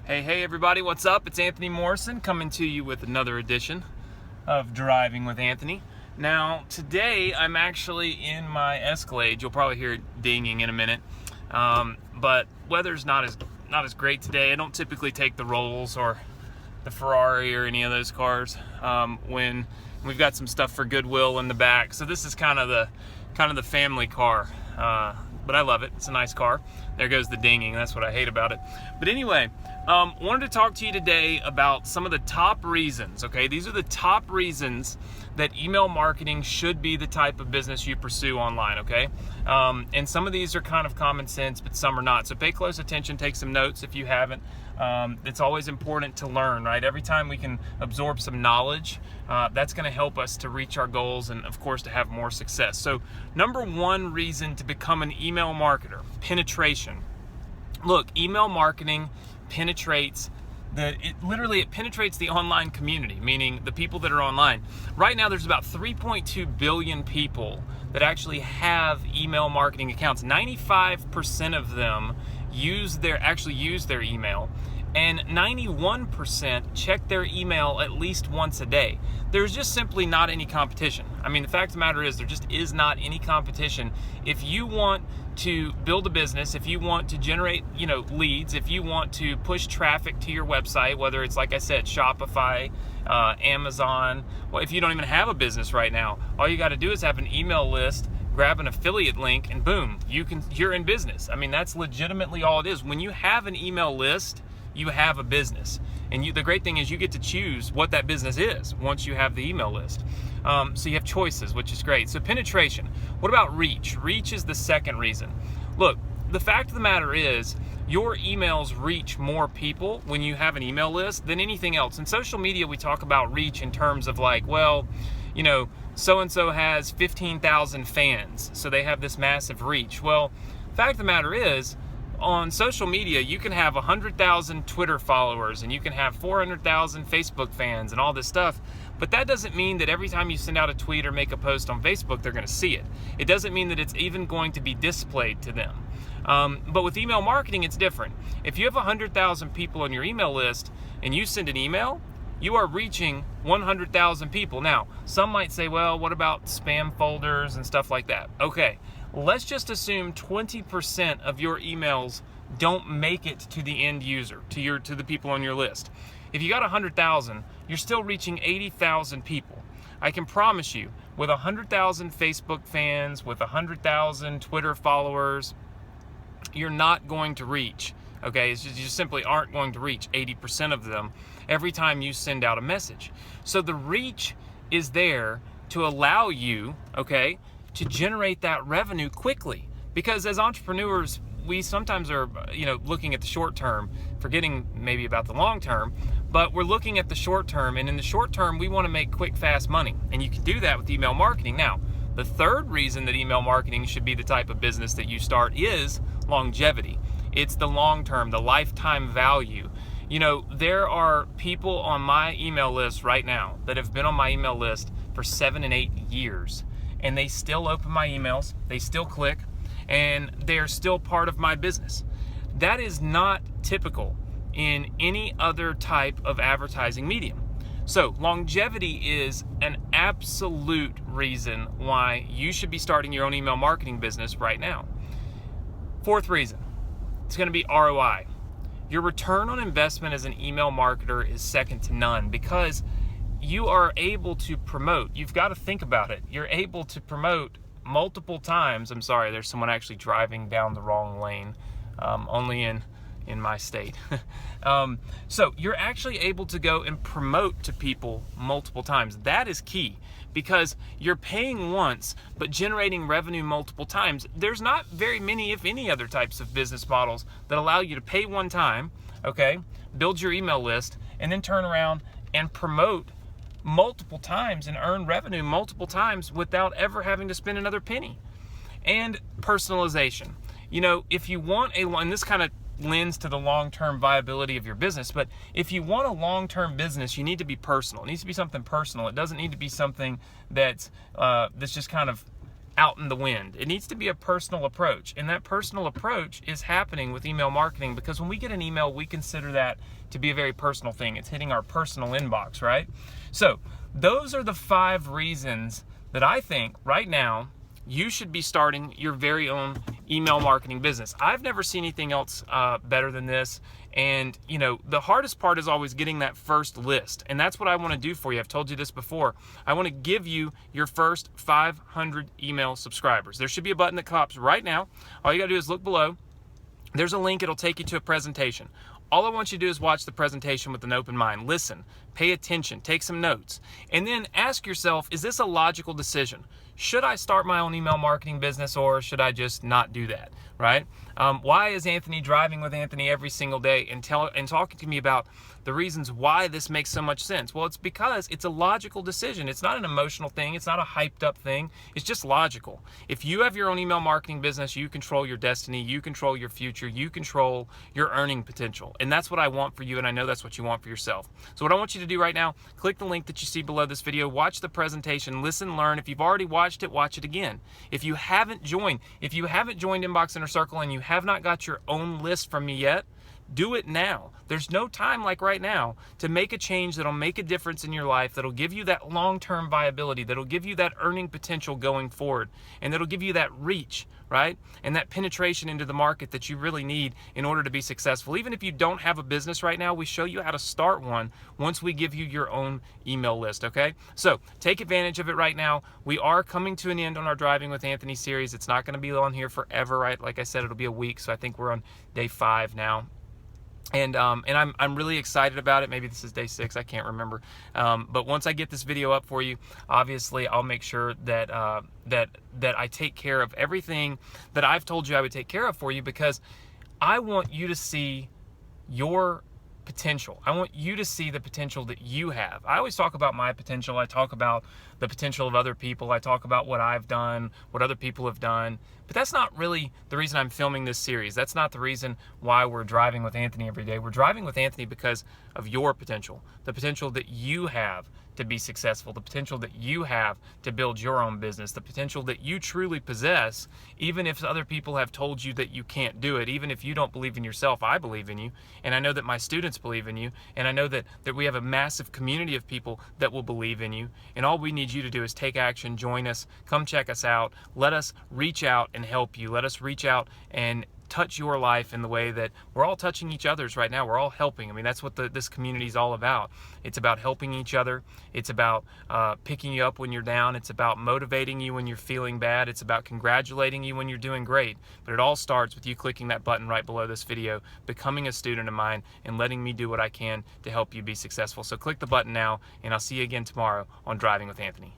Hey everybody, what's up? It's Anthony Morrison coming to you with another edition of Driving with Anthony. Now, today I'm actually in my Escalade. You'll probably hear it dinging in a minute. But weather's not as great today. I don't typically take the Rolls or the Ferrari or any of those cars when we've got some stuff for Goodwill in the back. So this is kind of the family car. But I love it. It's a nice car. There goes the dinging. That's what I hate about it. But anyway, wanted to talk to you today about some of the top reasons, okay? These are the top reasons that email marketing should be the type of business you pursue online, okay? And some of these are kind of common sense, but some are not. So pay close attention, take some notes if you haven't. It's always important to learn, right? Every time we can absorb some knowledge, that's going to help us to reach our goals and, of course, to have more success. So number one reason to become an email marketer, penetration. Look, email marketing penetrates it penetrates the online community, meaning the people that are online. Right now, there's about 3.2 billion people that actually have email marketing accounts. 95% of them actually use their email, and 91% check their email at least once a day. There's just simply not any competition. I mean, the fact of the matter is there just is not any competition. If you want to build a business, if you want to generate, leads, if you want to push traffic to your website, whether it's, like I said, Shopify, Amazon, well, if you don't even have a business right now, all you got to do is have an email list, grab an affiliate link, and boom, you're in business. I mean, that's legitimately all it is. When you have an email list, you have a business. And the great thing is you get to choose what that business is once you have the email list. So you have choices, which is great. So penetration. What about reach? Reach is the second reason. Look, the fact of the matter is your emails reach more people when you have an email list than anything else. In social media, we talk about reach in terms of like, well, so-and-so has 15,000 fans, so they have this massive reach. Well, the fact of the matter is, on social media, you can have 100,000 Twitter followers and you can have 400,000 Facebook fans and all this stuff, but that doesn't mean that every time you send out a tweet or make a post on Facebook, they're going to see it. It doesn't mean that it's even going to be displayed to them. But with email marketing, it's different. If you have 100,000 people on your email list and you send an email, you are reaching 100,000 people. Now, some might say, well, what about spam folders and stuff like that? Okay. Let's just assume 20% of your emails don't make it to the end user, to the people on your list. If you got 100,000, you're still reaching 80,000 people. I can promise you, with 100,000 Facebook fans, with 100,000 Twitter followers, you're not going to reach, okay? You just simply aren't going to reach 80% of them every time you send out a message. So the reach is there to allow you, okay, to generate that revenue quickly. Because as entrepreneurs, we sometimes are, looking at the short term, forgetting maybe about the long term, but we're looking at the short term, and in the short term, we want to make quick, fast money. And you can do that with email marketing. Now, the third reason that email marketing should be the type of business that you start is longevity. It's the long term, the lifetime value. There are people on my email list right now that have been on my email list for 7 and 8 years. And they still open my emails, they still click, and they're still part of my business. That is not typical in any other type of advertising medium. So longevity is an absolute reason why you should be starting your own email marketing business right now. Fourth reason, it's going to be ROI. Your return on investment as an email marketer is second to none because you are able to promote. You've got to think about it. You're able to promote multiple times. I'm sorry, there's someone actually driving down the wrong lane, only in my state. So you're actually able to go and promote to people multiple times. That is key because you're paying once but generating revenue multiple times. There's not very many, if any, other types of business models that allow you to pay one time, okay, build your email list, and then turn around and promote multiple times and earn revenue multiple times without ever having to spend another penny. And personalization. If you want and this kind of lends to the long-term viability of your business, but if you want a long-term business, you need to be personal. It needs to be something personal. It doesn't need to be something that's just kind of out in the wind. It needs to be a personal approach. And that personal approach is happening with email marketing, because when we get an email, we consider that to be a very personal thing. It's hitting our personal inbox, right? So those are the 5 reasons that I think right now you should be starting your very own email marketing business. I've never seen anything else better than this. And you know, the hardest part is always getting that first list. And that's what I want to do for you. I've told you this before. I want to give you your first 500 email subscribers. There should be a button that pops right now. All you got to do is look below. There's a link. It'll take you to a presentation. All I want you to do is watch the presentation with an open mind. Listen, pay attention, take some notes, and then ask yourself, is this a logical decision? Should I start my own email marketing business, or should I just not do that, right? Why is Anthony driving with Anthony every single day and talking to me about the reasons why this makes so much sense? Well, it's because it's a logical decision. It's not an emotional thing. It's not a hyped up thing. It's just logical. If you have your own email marketing business, you control your destiny, you control your future, you control your earning potential. And that's what I want for you, and I know that's what you want for yourself. So what I want you to do right now, click the link that you see below this video, watch the presentation, listen, learn. If you've already watched it, watch it again. If you haven't joined Inbox Inner Circle and you have not got your own list from me yet, do it now. There's no time like right now to make a change that'll make a difference in your life, that'll give you that long-term viability, that'll give you that earning potential going forward, and that'll give you that reach, right? And that penetration into the market that you really need in order to be successful. Even if you don't have a business right now, we show you how to start one once we give you your own email list, okay? So take advantage of it right now. We are coming to an end on our Driving with Anthony series. It's not going to be on here forever, right? Like I said, it'll be a week, so I think we're on day 5 now. And I'm really excited about it. Maybe this is day 6, I can't remember. But once I get this video up for you, obviously I'll make sure that that I take care of everything that I've told you I would take care of for you, because I want you to see your potential. I want you to see the potential that you have. I always talk about my potential. I talk about the potential of other people. I talk about what I've done, what other people have done. But that's not really the reason I'm filming this series. That's not the reason why we're driving with Anthony every day. We're driving with Anthony because of your potential, the potential that you have to be successful, the potential that you have to build your own business, the potential that you truly possess, even if other people have told you that you can't do it, even if you don't believe in yourself. I believe in you, and I know that my students believe in you, and I know that we have a massive community of people that will believe in you, and all we need you to do is take action, join us, come check us out, let us reach out and help you, let us reach out and touch your life in the way that we're all touching each other's right now. We're all helping. I mean, that's what this community is all about. It's about helping each other. It's about picking you up when you're down. It's about motivating you when you're feeling bad. It's about congratulating you when you're doing great. But it all starts with you clicking that button right below this video, becoming a student of mine, and letting me do what I can to help you be successful. So click the button now, and I'll see you again tomorrow on Driving with Anthony.